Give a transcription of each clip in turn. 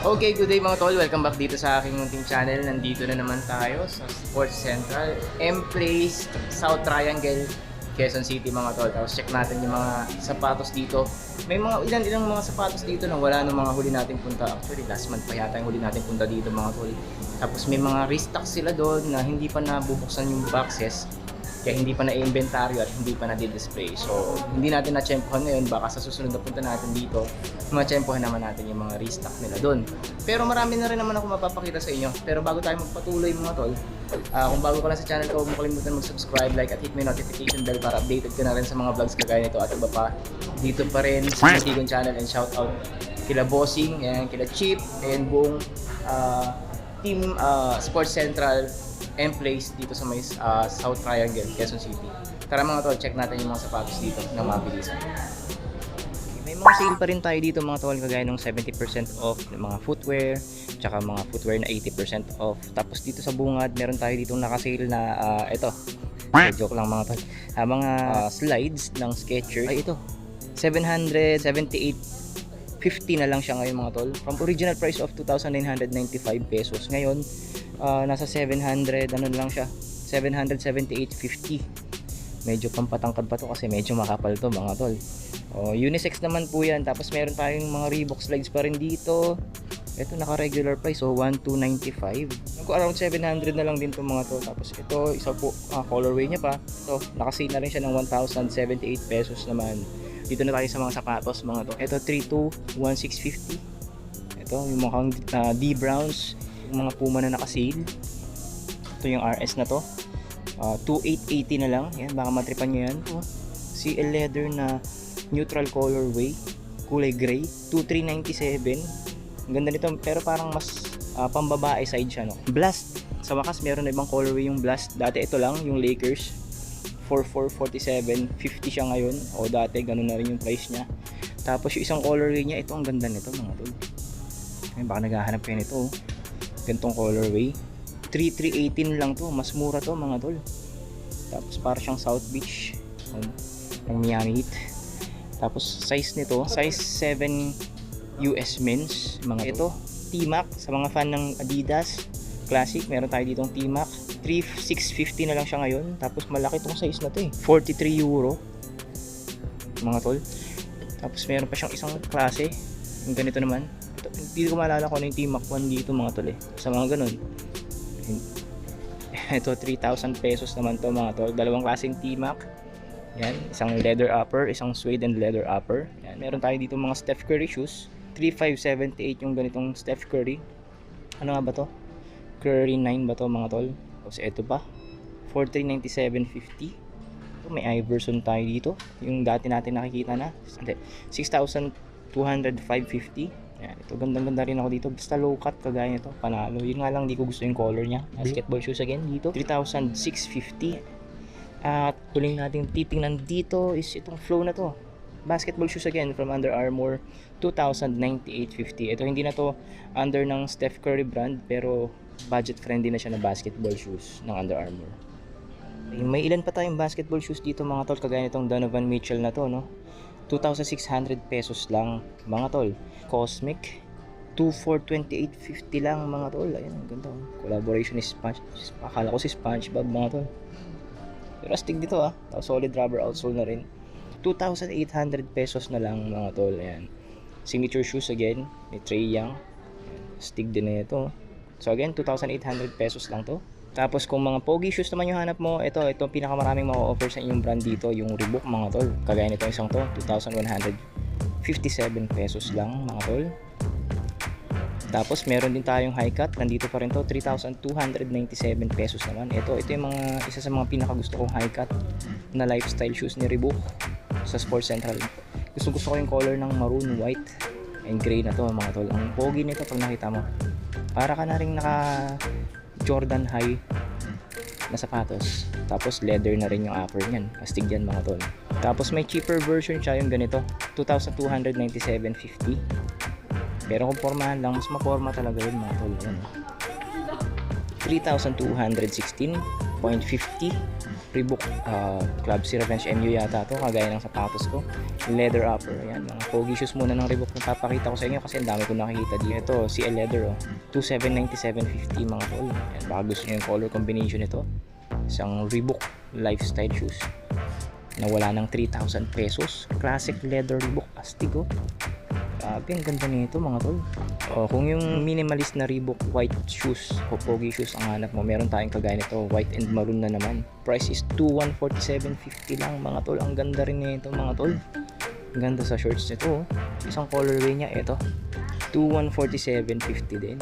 Okay, good day mga tol. Welcome back dito sa aking munting channel. Nandito na naman tayo sa Sports Central, M-Place, South Triangle, Quezon City mga tol. Tapos check natin yung mga sapatos dito. May mga ilang mga sapatos dito na wala nung mga huli nating punta. Actually, last month pa yata yung huli nating punta dito mga tol. Tapos may mga restock sila doon na hindi pa nabubuksan yung boxes. Kaya hindi pa na-inventaryo at hindi pa na-display. So, hindi natin na-tsempohan ngayon. Baka sa susunod na punta natin dito, ma-tsempohan naman natin yung mga restock nila doon. Pero marami na rin naman ako mapapakita sa inyo. Pero bago tayo magpatuloy mga tol, kung bago ka lang sa channel ko, huwag mo kalimutan mag-subscribe, like at hit my notification bell para updated ka na rin sa mga vlogs kagaya nito at iba pa. Dito pa rin sa Tigon Channel, and shout out kila Bossing, and kila Chip, and buong team Sports Central M-Place dito sa may South Triangle, Quezon City. Tara mga tol, check natin yung mga sapatos dito na mabilisan. May mga sale pa rin tayo dito mga tol, kagaya ng 70% off ng mga footwear, tsaka mga footwear na 80% off. Tapos dito sa bungad, meron tayo dito nakasale na ito. Joke lang mga tol. Mga slides ng Skechers. Ay ito, 778.50 na lang siya ngayon mga tol. From original price of 2,995 pesos. Ngayon, nasa 700, ano lang siya, 778.50. Medyo pampatangkad pa to kasi medyo makapal to mga tol. Unisex naman po yan. Tapos meron tayong mga Reebok slides pa rin dito. Ito naka regular price, so 1,295. Around 700 na lang din to mga tol. Tapos ito, isa po, colorway niya pa. Ito, nakasale na rin siya ng 1,078 pesos naman. Dito na tayo sa mga sapatos mga tol. Ito 3,216.50. Ito yung mukhang D Browns, yung mga Puma na nakasale. Ito yung RS na to, 2,880 na lang. Yan, baka matripan nyo yan. CL leather na neutral colorway, kulay gray, 2,397. Ang ganda nito, pero parang mas pambabae side siya, no? Blast, sa wakas meron na ibang colorway yung Blast. Dati ito lang yung Lakers, 4,447.50 siya ngayon. O dati ganun na rin yung price niya. Tapos yung isang colorway niya, ito ang ganda nito mga tol. Ay, baka naghahanap kayo nito. Gantong colorway, 3,318 lang to. Mas mura to mga tol. Tapos para siyang South Beach ng Miami Heat. Tapos size nito, size 7 US men's mga ito. T-Mac sa mga fan ng Adidas Classic, meron tayo ditong T-Mac, 3,650 na lang siya ngayon. Tapos malaki tong size na to 43 euro mga tol. Tapos meron pa siyang isang klase, yung ganito naman. Hindi ko maalala kung ano yung T-Mac 1 dito mga tol sa mga ganun. Ito 3,000 pesos naman to mga tol. Dalawang klaseng T-Mac. Yan, isang leather upper, isang suede and leather upper. Yan, meron tayo dito mga Steph Curry shoes, 3,578 yung ganitong Steph Curry. Ano nga ba to? Curry 9 ba to mga tol? Tapos ito pa, 4,397.50. May Iverson tayo dito, yung dati natin nakikita na. 6,205.50. Yan, ito gandang-ganda rin ako dito. Basta low cut kagaya nito, panalo. Yun nga lang, di ko gusto yung color niya. Basketball shoes again dito, 3,650. At huling nating titingnan dito is itong flow na to. Basketball shoes again from Under Armour, 2,098.50. Ito hindi na to under ng Steph Curry brand, pero budget friendly na siya na basketball shoes ng Under Armour. May ilan pa tayong basketball shoes dito mga tol, kagaya nitong Donovan Mitchell na to, no? 2,600 pesos lang mga tol. Cosmic, 2,428.50 lang mga tol. Ayan, ang ganda. Collaboration is akala ko si SpongeBob mga tol. Pero astig dito Tapos solid rubber outsole na rin. 2,800 pesos na lang mga tol. Ayan. Signature shoes again, ni Trae Young. Astig din na ito. So again, 2,800 pesos lang to. Tapos kung mga pogi shoes naman yung hanap mo, ito pinakamaraming maka-offer sa inyong brand dito, yung Reebok mga tol. Kagaya nito isang to, 2,157 pesos lang mga tol. Tapos meron din tayong high cut, nandito pa rin to, 3,297 pesos naman. Ito yung mga isa sa mga pinakagusto kong high cut na lifestyle shoes ni Reebok sa Sports Central. Gusto ko yung color ng maroon, white, and gray na to mga tol. Ang pogi nito pag nakita mo, para ka na rin naka Jordan High na sapatos. Tapos leather na rin yung upper niyan. Astig yan mga tol. Tapos may cheaper version siya, yung ganito, 2,297.50. Pero kung pormahan lang, mas maporma talaga yun mga tol. 3,216.50. Reebok Club C Revenge MU yata to, kagaya ng sapatos ko. Leather upper, ayan, mga pogi shoes muna ng Reebok na papakita ko sa inyo kasi ang dami ko nakikita dito. Ito, CL leather, 2797.50 mga tol. Ayan, baka gusto nyo yung color combination nito. Isang Reebok lifestyle shoes na wala ng 3,000 pesos. Classic leather Reebok, astig oh. Grabe, ang ganda nito mga tol. Kung yung minimalist na Reebok white shoes o pogi shoes ang hanap mo, meron tayong kagaya nito, white and maroon na naman. Price is 2147.50 lang mga tol. Ang ganda rin nito mga tol. Ang ganda sa shorts nito. Isang colorway niya, ito. 2147.50 din.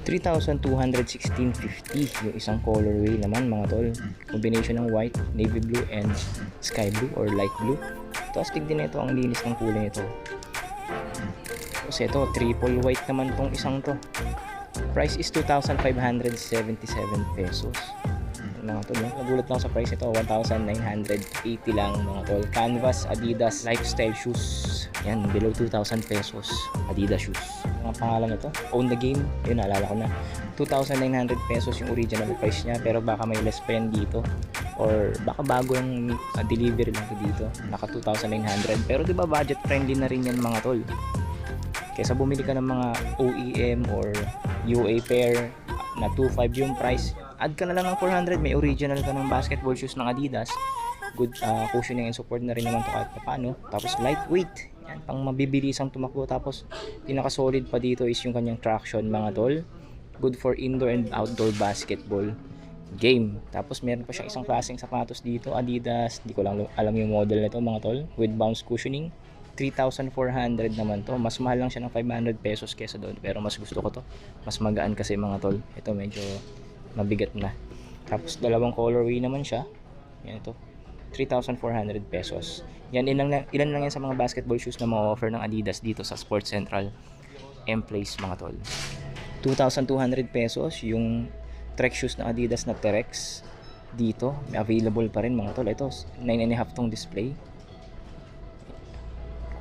3,216.50 yung isang colorway naman mga tol. Combination ng white, navy blue, and sky blue or light blue. Tapos tignan nito, ang linis ng kulay nito. Tapos ito, triple white naman tong isang to. Price is 2,577 pesos. Mga tol, nagulat lang sa price ito, 1,980 lang mga tol. Canvas Adidas lifestyle shoes. Yan, below 2,000 pesos. Adidas shoes. Ang pangalan nito, Own the Game. Yun, naalala ko na. 2,900 pesos yung original price niya, pero baka may less pa yan dito. Or baka bago yung delivery lang dito. Naka 2,900. Pero 'di ba budget friendly na rin yan mga tol. Kaysa bumili ka ng mga OEM or UA pair na 2,500 yung price, add ka na lang ng 400, may original ka ng basketball shoes ng Adidas. Good cushioning and support na rin naman to kahit paano. Tapos lightweight. Yan, pang mabibilisang tumakbo. Tapos pinaka solid pa dito is yung kanyang traction mga tol. Good for indoor and outdoor basketball game. Tapos meron pa siyang isang klaseng sapatos dito, Adidas, hindi ko lang alam yung model nito mga tol, with bounce cushioning. 3,400 naman to. Mas mahal lang siya ng 500 pesos kesa doon, pero mas gusto ko to. Mas magaan kasi mga tol. Ito medyo mabigat na. Tapos dalawang colorway naman siya. Yan ito. 3,400 pesos. Yan, ilan lang yan sa mga basketball shoes na ma-offer ng Adidas dito sa Sports Central M-Place mga tol. 2,200 pesos yung trek shoes ng Adidas na Terex dito. May available pa rin mga tol. Ito, 9.5 tong display.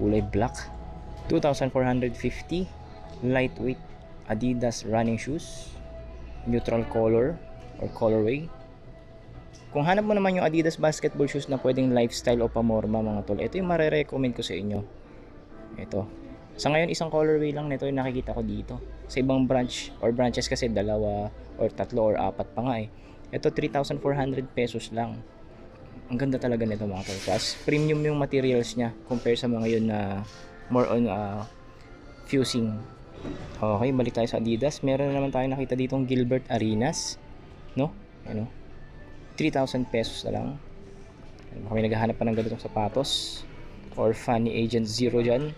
Kulay black. 2,450. Lightweight Adidas running shoes. Neutral color or colorway. Kung hanap mo naman yung Adidas basketball shoes na pwedeng lifestyle o pamorma mga tol, ito yung marirecommend ko sa inyo. Ito. Sa ngayon, isang colorway lang nito yung nakikita ko dito. Sa ibang branch or branches kasi dalawa or tatlo or apat pa nga eh. Ito 3,400 pesos lang. Ang ganda talaga nito mga tol. Plus premium yung materials niya compare sa mga yun na more on fusing. Okay, balik tayo sa Adidas. Meron na naman tayo nakita ditong Gilbert Arenas, no? Ano? 3,000 pesos na lang. Kami naghahanap pa ng ganitong sapatos or Funny Agent Zero dyan.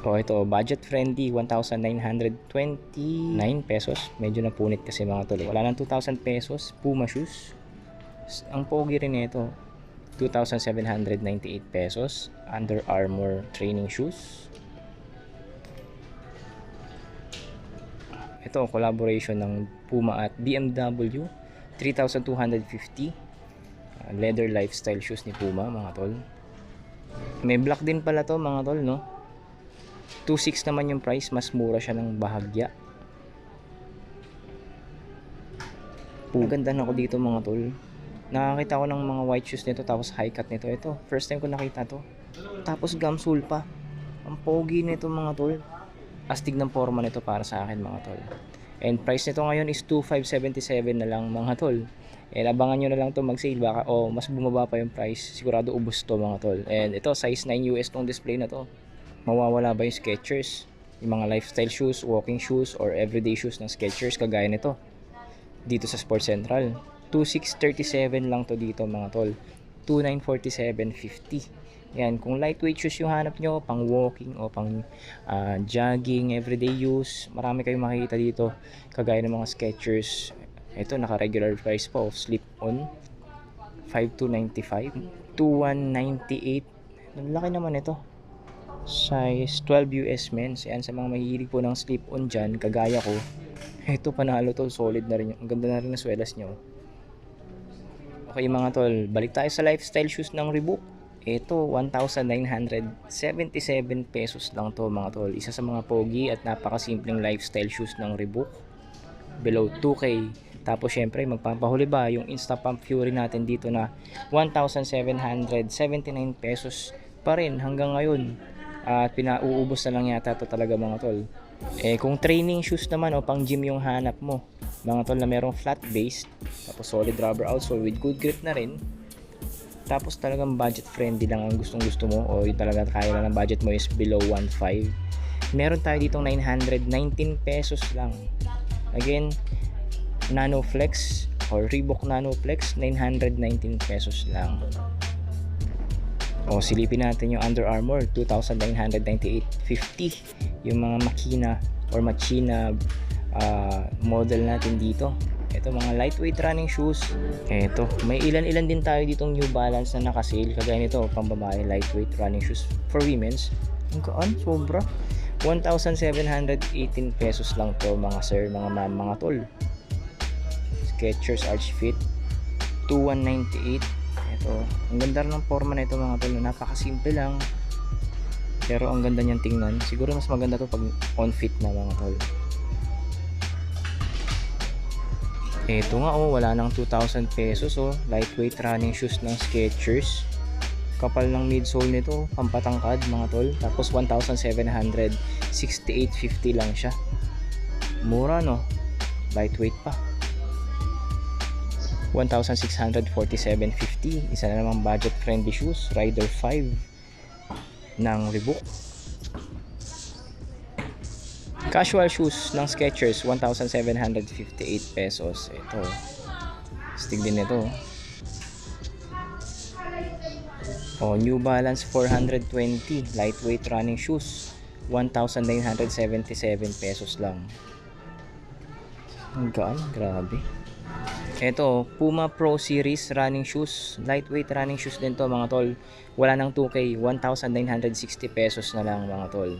Ito, budget friendly, 1,929 pesos. Medyo napunit kasi mga tol. Wala nang 2,000 pesos. Puma shoes. Ang pogi rin nito, 2,798 pesos. Under Armour training shoes. Ito, collaboration ng Puma at BMW. 3,250. Leather lifestyle shoes ni Puma mga tol. May black din pala to mga tol, no? 2,600 naman yung price, mas mura siya ng bahagya. Ganda na ako dito mga tol. Nakakita ko ng mga white shoes nito tapos high cut nito. Ito, first time ko nakita to. Tapos gumsole pa. Ang pogi nito mga tol. Astig ng forma nito para sa akin mga tol. And price nito ngayon is 2,577 na lang mga tol. And abangan nyo na lang to mag-sale baka mas bumaba pa yung price. Sigurado ubos to mga tol. And ito, size 9 US tong display na to. Mawawala ba yung Skechers? Yung mga lifestyle shoes, walking shoes, or everyday shoes ng Skechers kagaya nito. Dito sa Sports Central. 2,637 lang to dito mga tol. 2,947.50. Yan, kung lightweight shoes yung hanap nyo, pang walking o pang jogging, everyday use, marami kayong makikita dito. Kagaya ng mga Skechers. Ito, naka-regular price po of slip-on. 5,295. 2,198. Ang laki naman ito. Size 12 US men's. Yan, sa mga mahihilig po ng slip-on dyan, kagaya ko. Ito, panalo to. Solid na rin. Ang ganda na rin ng swelas nyo. Okay mga tol, balik tayo sa lifestyle shoes ng Reebok. Ito, 1,977 pesos lang to mga tol. Isa sa mga pogi at napakasimpleng lifestyle shoes ng Reebok. below 2K. Tapos syempre magpapahuli ba yung Insta Pump Fury natin dito na 1,779 pesos pa rin hanggang ngayon. At pinauubos na lang yata to talaga mga tol. Kung training shoes naman o pang gym yung hanap mo, mga tol, na merong flat base, tapos solid rubber outsole with good grip na rin, tapos talagang budget friendly lang ang gustong gusto mo, o yung talaga kaya lang ng budget mo is below 1.5, meron tayo ditong 919 pesos lang. Again, Nano Flex or Reebok Nano Flex, 919 pesos lang. O silipin natin yung Under Armour, 2,998.50 yung mga machina model natin dito. Ito mga lightweight running shoes. Ito, may ilan-ilan din tayo ditong New Balance na naka-sale. Kagaya nito, pang babae lightweight running shoes for women's. Ang kaan, sobra. 1,718 pesos lang to mga sir, mga ma'am, mga tol. Skechers Arch Fit, 2,198. Ito, ang ganda ng forma na ito mga tol. Napakasimple lang, pero ang ganda niyang tingnan. Siguro mas maganda to pag on fit na mga tol. Ito nga wala nang 2,000 pesos lightweight running shoes ng Skechers. Kapal ng midsole nito, pampatangkad mga tol. Tapos 1,768.50 lang siya. Mura no? Lightweight pa. 1,647.50. Isa na namang budget friendly shoes, Rider 5 ng Reebok. Casual shoes ng Skechers, 1,758 pesos. Ito, stig din ito. New Balance 420 lightweight running shoes, 1,977 pesos lang. Ang gaan, grabe. Ito, Puma Pro Series running shoes, lightweight running shoes din to mga tol. Wala nang 2K, 1,960 pesos na lang mga tol.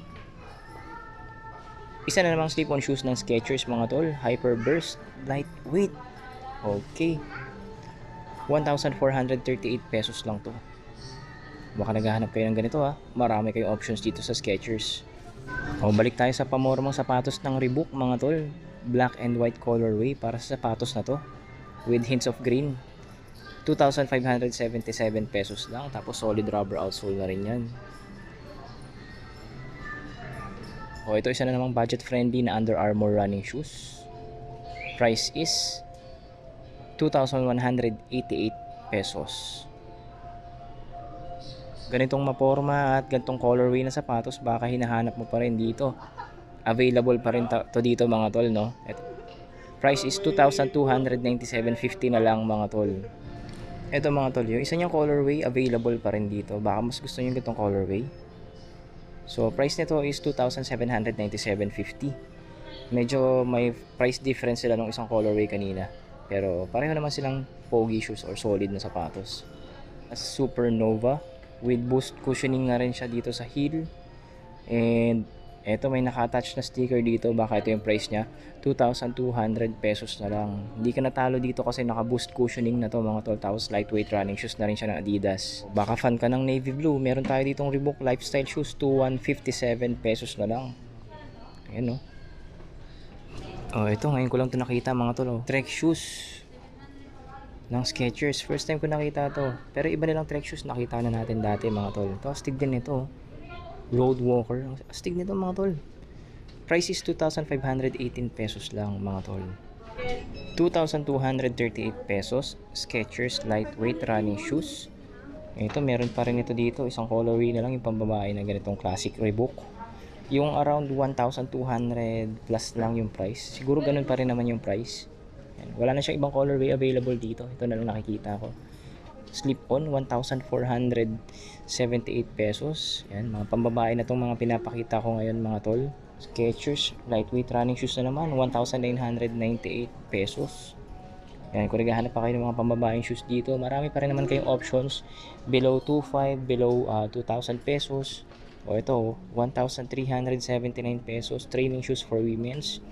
Isa na namang slip-on shoes ng Skechers mga tol, Hyper Burst, lightweight. Okay. 1,438 pesos lang to. Baka naghahanap kayo ng ganito ha. Marami kayong options dito sa Skechers. Balik tayo sa pamormong sapatos ng Reebok mga tol. Black and white colorway para sa sapatos na to, with hints of green. 2,577 pesos lang. Tapos solid rubber outsole na rin yan. Ito isa na namang budget friendly na Under Armour running shoes. Price is 2,188 pesos. Ganitong maporma at ganitong colorway na sapatos, baka hinahanap mo pa rin dito. Available pa rin to dito mga tol, no? Price is 2,297.50 na lang mga tol. Ito mga tol, yung isa niyang colorway available pa rin dito. Baka mas gusto niyo ganitong colorway. So price nito is 2,797.50. Medyo may price difference sila nung isang colorway kanina, pero pareho naman silang pogi shoes or solid na sapatos. Supernova with boost cushioning na rin siya dito sa heel. And eto, may naka-attach na sticker dito. Baka ito yung price niya, 2,200 pesos na lang. Hindi ka natalo dito kasi naka-boost cushioning na to mga tol. Tapos lightweight running shoes na rin siya ng Adidas. Baka fan ka ng navy blue, meron tayo ditong Reebok lifestyle shoes, 2,157 pesos na lang. Ayan o. Ito, ngayon ko lang ito nakita mga tol. Trek shoes ng Skechers. First time ko nakita to. Pero iba nilang trek shoes nakita na natin dati mga tol. Ito, astig din ito. Road Walker. Astig nito mga tol. Price is 2,518 pesos lang mga tol. 2,238 pesos. Skechers lightweight running shoes. Ito, meron pa rin ito dito. Isang colorway na lang yung pambabae na ganitong classic Reebok. Yung around 1,200 plus lang yung price. Siguro ganun pa rin naman yung price. Yan. Wala na siyang ibang colorway available dito. Ito na lang nakikita ko. Slip-on, 1,478 pesos. Yan, mga pambabae na itong mga pinapakita ko ngayon mga tol. Skechers lightweight running shoes na naman, 1,998 pesos. Yan, kung naghahanap pa kayo ng mga pambabaeng shoes dito, marami pa rin naman kayong options. Below 2,500, below 2,000 pesos. Ito, 1,379 pesos. Training shoes for women's.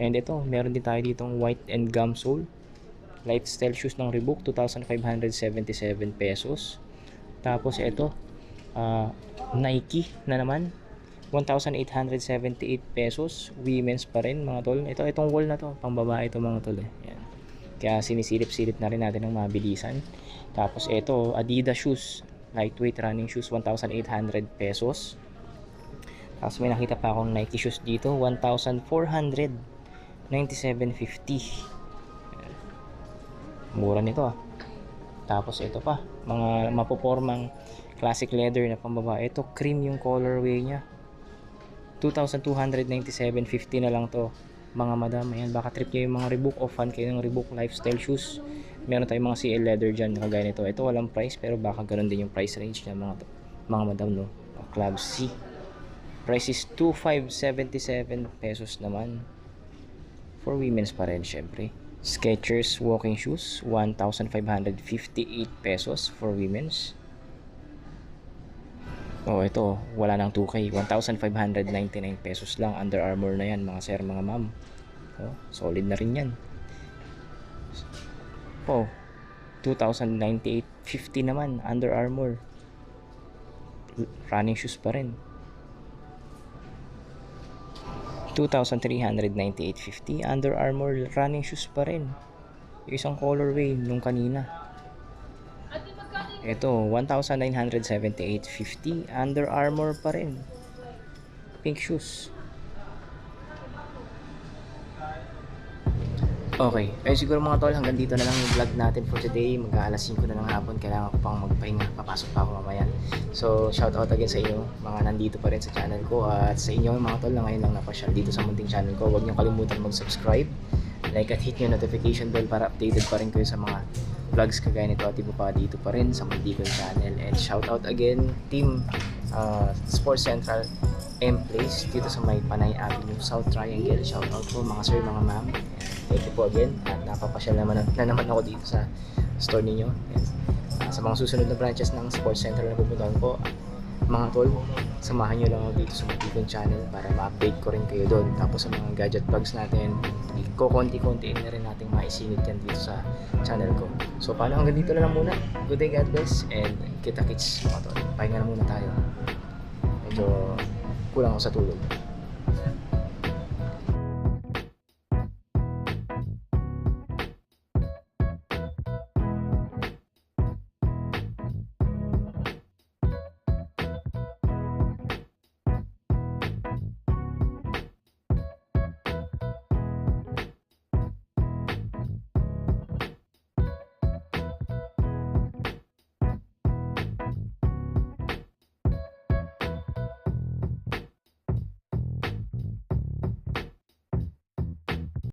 And ito, meron din tayo ditong white and gum sole. Lifestyle shoes ng Reebok, 2,577 pesos. Tapos ito, Nike na naman, 1,878 pesos. Women's pa rin mga tol. Itong wall na to, pang babae to mga tol eh. Yan. Kaya sinisilip-silip na rin natin ng mabilisan. Tapos ito, Adidas shoes. Lightweight running shoes, 1,800 pesos. Tapos may nakita pa akong Nike shoes dito, 1,497.50. Mura nito ah. Tapos ito pa, mga mapopormang classic leather na pambabae. Ito cream yung colorway niya. 2,297.50 na lang to. Mga madam, ayan, baka trip nyo yung mga Reebok o fan kayo ng Reebok lifestyle shoes. Meron tayong mga CL leather dyan, kagaya nito. Ito walang price, pero baka ganun din yung price range niya mga madam, no? O, Club C. Price is 2,577 pesos naman. For women's pa rin, syempre. Skechers walking shoes, 1,558 pesos for women's. Oh, ito, wala nang 2K, 1,599 pesos lang. Under Armour na yan, mga sir, mga ma'am. Oh, solid na rin yan. Oh, 2,098.50 naman, Under Armour. Running shoes pa rin. 2,398.50, Under Armour running shoes pa rin. Yung isang colorway nung kanina. Ito, 1,978.50, Under Armour pa rin. Pink shoes. Okay, ay siguro mga tol, hanggang dito na lang yung vlog natin for today. Mag-aalas 5 na ng hapon, kailangan ko pang magpahinga, papasok pa ako mamaya. So, shout out again sa inyo, mga nandito pa rin sa channel ko. At sa inyo mga tol na ngayon lang napasyal dito sa munting channel ko, huwag niyo kalimutan mag-subscribe, like at hit nyo notification bell para updated pa rin kayo sa mga vlogs kagaya nito at iba pa dito pa rin sa Muntikon channel. And shout out again, Team Sports Central M-Place dito sa may Panay Avenue, South Triangle. Shout out po mga sir, mga ma'am. Thank you po again. At napapasyal naman ako dito sa store ninyo. And, sa mga susunod na branches ng Sports Central na pupuntahan ko, mga tol, samahan nyo lang ako dito sa Muntikon channel para ma-update ko rin kayo doon. Tapos sa mga gadget bags natin, konti-kontiin na rin natin maisingit yan dito sa channel ko. So paano, hanggang dito na lang muna. Good day, God bless, and kita-kits mga tol. Pahinga na muna tayo. Medyo kulang ako sa tulog.